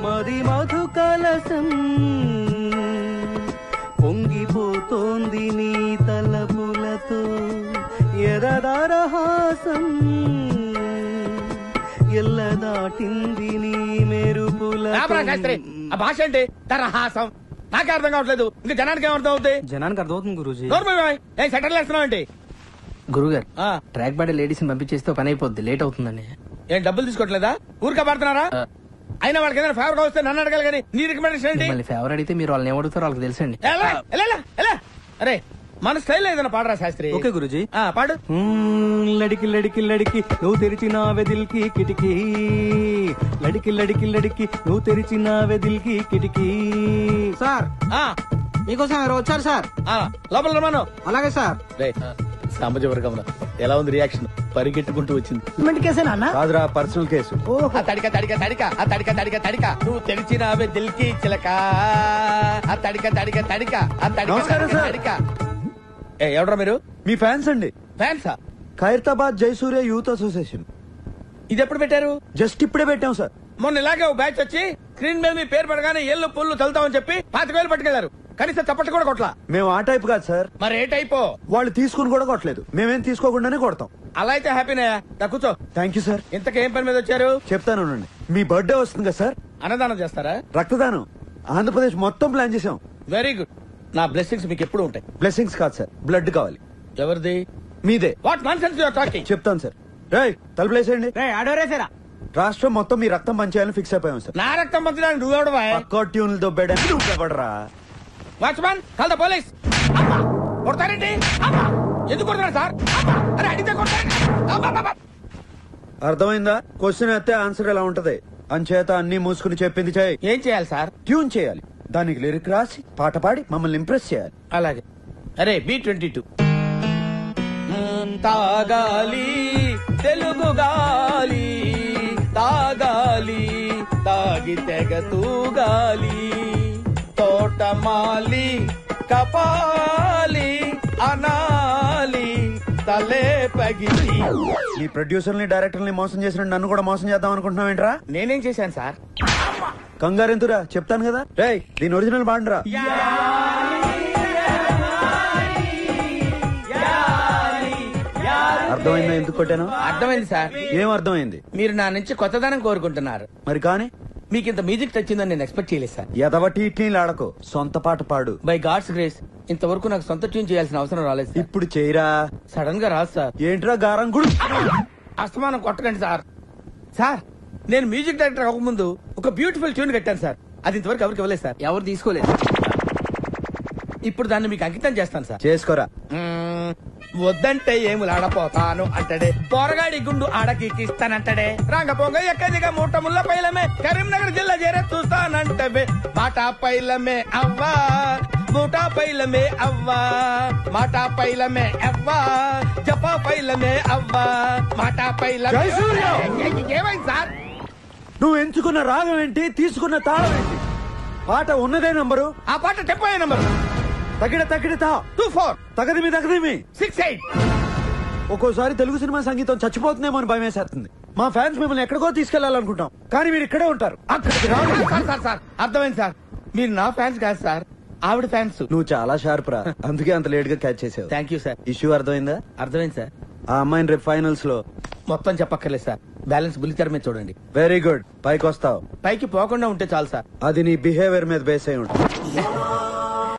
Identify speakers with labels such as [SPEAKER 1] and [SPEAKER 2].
[SPEAKER 1] మది మధు కలసం పొంగిపోతోంది నీ తలపులతో ఎరదరహాసం ఎల్ల దాటింది నీ మెరుపుల.
[SPEAKER 2] ఆ భాష అంటే తరహాసం నాకే అర్థం కావట్లేదు. ఇంకా జనానికి ఏమర్థం అవుతాయి?
[SPEAKER 1] జనానికి అర్థమవుతుంది గురూజీ.
[SPEAKER 2] ఏం సెటర్లు వేస్తున్నావు ఏంటి?
[SPEAKER 1] గురుగారు ట్రాక్ బాడీ లేడీస్ ని పంపించేస్తే పని అయిపోద్ది, లేట్ అవుతుందని.
[SPEAKER 2] ఏం డబ్బులు తీసుకోవట్లేదా? ఊరికే పడుతున్నారా? అయినా వాళ్ళకి ఏదైనా ఫేవర్ వస్తే నన్ను అడగాలి కానీ నీ రికమెండేషన్ ఏంటి?
[SPEAKER 1] మళ్ళీ ఫేవర్ అడిగితే మీరు వాళ్ళని ఏమడుగుతారో వాళ్ళకి తెలుసండి.
[SPEAKER 2] అరే మన స్టైల్ ఏదైనా పాడరా శాస్త్రి?
[SPEAKER 1] ఓకే గురూజీ
[SPEAKER 2] పాడు.
[SPEAKER 1] లడికి లడికి లడికి నువ్వు తెరిచిన వెదిల్కి కిటికీ, లడికి లడికి లడికి నువ్వు తెరిచిన వెదిల్కి కిటికీ.
[SPEAKER 3] సార్ మీకోసం ఎవరు వచ్చారు సార్?
[SPEAKER 2] లోపల రమాను.
[SPEAKER 3] అలాగే సార్.
[SPEAKER 2] సాంబజవర్గంలో ఎలా ఉంది రియాక్షన్? పరిగెట్టుకుంటూ వచ్చింది.
[SPEAKER 3] కాదురా, పర్సనల్ కేసు.
[SPEAKER 2] తడిక తడిక తడిక ఆ తడిక తడిక తడిక నువ్వు తెరిచినావే దిల్కి చిలక, ఆ తడిక తడిక తడిక ఆ తడిక తడిక. ఎవడ్రా మీరు?
[SPEAKER 3] మీ ఫ్యాన్స్ అండి.
[SPEAKER 2] ఫ్యాన్సా?
[SPEAKER 3] Khairatabad Jayasuriya youth association.
[SPEAKER 2] ఇది ఎప్పుడు పెట్టారు?
[SPEAKER 3] జస్ట్ ఇప్పుడే పెట్టాం సార్.
[SPEAKER 2] మొన్న ఇలాగే ఒక బ్యాచ్ వచ్చి స్క్రీన్ మీద మీ పేరు పడగానే ఏళ్ళు పుల్లు చల్లుతామని చెప్పి 25,000 పట్టుకెళ్లారు. కనీసం చప్పట్లు కూడా కొట్లా.
[SPEAKER 3] మేము ఆ టైప్ కాదు సార్.
[SPEAKER 2] మరి ఏ టైపో?
[SPEAKER 3] వాళ్ళు తీసుకుని కూడా కొట్టలేదు, మేమేం తీసుకోకుండానే కొడతాం.
[SPEAKER 2] అలా అయితే హ్యాపీనయ్యా. కూర్చో.
[SPEAKER 3] Thank you sir.
[SPEAKER 2] ఇంతకేం పని మీద వచ్చారు?
[SPEAKER 3] చెప్తాను. మీ బర్త్డే వస్తుంది కదా సార్?
[SPEAKER 2] అన్నదానం చేస్తారా?
[SPEAKER 3] రక్తదానం ఆంధ్రప్రదేశ్ మొత్తం ప్లాన్ చేసాం.
[SPEAKER 2] Very good. నా బ్లెస్సింగ్స్ మీకు ఎప్పుడు ఉంటాయి.
[SPEAKER 3] బ్లెస్సింగ్స్ కాదు సార్, బ్లడ్ కావాలి.
[SPEAKER 2] ఎవరిది?
[SPEAKER 3] మీదే.
[SPEAKER 2] What nonsense you are talking?
[SPEAKER 3] చెప్తాను సార్. రేయ్ తలుపులేసేయండి.
[SPEAKER 2] ఆడోరేసారా?
[SPEAKER 3] రాష్ట్రం మొత్తం మీ రక్తం పంచేయాలని ఫిక్స్ అయిపోయాం సార్.
[SPEAKER 2] నా రక్తం పంచడానికి నువ్వెవడవా?
[SPEAKER 3] ట్యూన్లు దొబ్బేయడానికి నువ్వెవడరా?
[SPEAKER 2] Watchman call the police. కొడతారేంటి? ఎందుకు కొడతారు సార్? అరే అడిగితే కొడతారు.
[SPEAKER 3] అర్థమైందా? క్వశ్చన్ అయితే ఆన్సర్ ఎలా ఉంటది. అంచేత అన్ని మూసుకుని చెప్పింది చేయి.
[SPEAKER 2] ఏం చేయాలి సార్?
[SPEAKER 3] ట్యూన్ చేయాలి, దానికి లిరిక్ రాసి పాట పాడి మమ్మల్ని ఇంప్రెస్ చేయాలి.
[SPEAKER 2] అలాగే. అరే B22 తాగాలి తెలుగు గాలి, తాగాలి తాగి తెగ తూగాలి, తోటమాలి కపాలి అనాలి తలే పగిలి.
[SPEAKER 3] ఈ ప్రొడ్యూసర్ ని డైరెక్టర్ ని మోసం చేసిన నన్ను కూడా మోసం చేద్దాం అనుకుంటున్నావు ఏంట్రా?
[SPEAKER 2] నేనేం చేశాను సార్?
[SPEAKER 3] కంగారెంతురా, చెప్తాను కదా. రేయ్ దీని ఒరిజినల్ బాండ్రా. అర్థమైందా ఎందుకు కొట్టాను?
[SPEAKER 2] అర్థమైంది సార్.
[SPEAKER 3] ఏం అర్థమైంది?
[SPEAKER 2] మీరు నా నుంచి కొత్తదనం కోరుకుంటున్నారు.
[SPEAKER 3] మరి కానీ
[SPEAKER 2] మీకు ఇంత మ్యూజిక్ తెచ్చిందని నేను ఎక్స్పెక్ట్ చేయలేదు సార్.
[SPEAKER 3] ఎదవ టీట్ని ఆడకు, సొంత పాట పాడు.
[SPEAKER 2] బై గాడ్స్ గ్రేస్ ఇంతవరకు నాకు సొంత ట్యూన్ చేయాల్సిన అవసరం రాలేదు.
[SPEAKER 3] ఇప్పుడు చేయరా.
[SPEAKER 2] సడన్ గా రాదు సార్.
[SPEAKER 3] ఏంట్రా గారం గుడు?
[SPEAKER 2] అస్తమానం కొట్టకండి సార్. సార్ నేను మ్యూజిక్ డైరెక్టర్ అవ్వకముందు ఒక బ్యూటిఫుల్ ట్యూన్ కట్టాను సార్. అది ఇంతవరకు ఎవరికి ఇవ్వలేదు సార్.
[SPEAKER 1] ఎవరు తీసుకోలేదు.
[SPEAKER 2] ఇప్పుడు దాన్ని మీకు అంకితం చేస్తాను సార్.
[SPEAKER 3] చేసుకోరా.
[SPEAKER 2] వద్దంటే ఏములాడపోతాను అంటడే, పోరగాడి గుండు ఆడకిస్తానంటడే, రంగపోంగ ఎక్కదిగా మూట ముళ్ళ పైలమే, కరీంనగర్ జిల్లా చేరే చూస్తానంటవే, మాటా పైలమే అవ్వా మూటా పైలమే అవ్వా, మాటా పైలమే అవ్వా జపా పైలమే అవ్వా, మాటా పైలమే. ఏమైంది సార్?
[SPEAKER 3] నువ్వు ఎంచుకున్న రాగం ఏంటి, తీసుకున్న తాళం ఏంటి? పాట ఉన్నదే నంబరు,
[SPEAKER 2] ఆ పాట టెంపో నంబరు.
[SPEAKER 3] తగిడ తగిడ తా
[SPEAKER 2] 24
[SPEAKER 3] తగదిమి తగదిమి
[SPEAKER 2] 68.
[SPEAKER 3] ఒక్కోసారి తెలుగు సినిమా సంగీతం చచ్చిపోతుందేమో అని భయం వేసేస్తుంది. మా ఫ్యాన్స్ మిమ్మల్ని ఎక్కడికో తీసుకెళ్లాలనుకుంటాం, కానీ మీరు ఇక్కడే ఉంటారు.
[SPEAKER 2] సార్ అర్థమైంది సార్. మీరు నా ఫ్యాన్స్ కాదు సార్, ఆవిడ ఫ్యాన్స్.
[SPEAKER 3] నువ్వు చాలా షార్ప్ రా, అందుకే అంత లేట్ గా క్యాచ్ చేసావు.
[SPEAKER 2] Thank you sir.
[SPEAKER 3] ఇష్యూ అర్థమైందా?
[SPEAKER 2] అర్థమైంది సార్.
[SPEAKER 3] ఆ అమ్మాయిని రేపు ఫైనల్స్ లో
[SPEAKER 2] మొత్తం చెప్పక్కర్లేదు సార్, బ్యాలెన్స్ బుల్లితెర మీద చూడండి.
[SPEAKER 3] వెరీ గుడ్, పైకి వస్తావు.
[SPEAKER 2] పైకి పోకుండా ఉంటే చాలు సార్.
[SPEAKER 3] అది నీ బిహేవియర్ మీద బేస్ అయి ఉంటుంది.